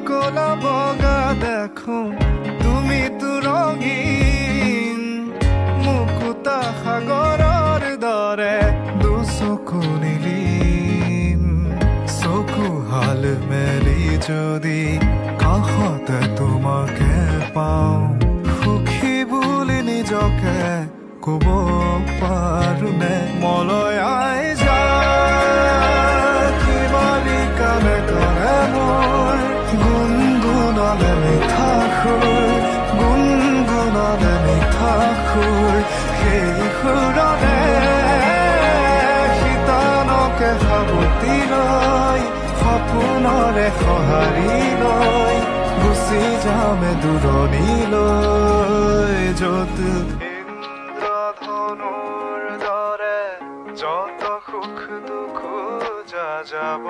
কলা বগা দেখো তুমি তো ৰঙীন মুকুতা সাগৰৰ দৰে দুচকু নীলিম চকু হাল মেলি যদি কাষতে তোমাকে পাওঁ সুখী বুলি নিজকে ক'ব পাৰোনে মলৈ আই যায় কিমানি কানে কানে মই গুণগুণালে মিঠা সুৰ গুণগুণালে মিঠা সুৰ সেই সুৰতে শীতানকে সাবতি লৈ সপোনৰে সঁহাৰি লৈ গুচি যামে দূৰণিলৈ য'ত ইন্দ্ৰধনুৰ দৰে যত সুখ দুখ যাব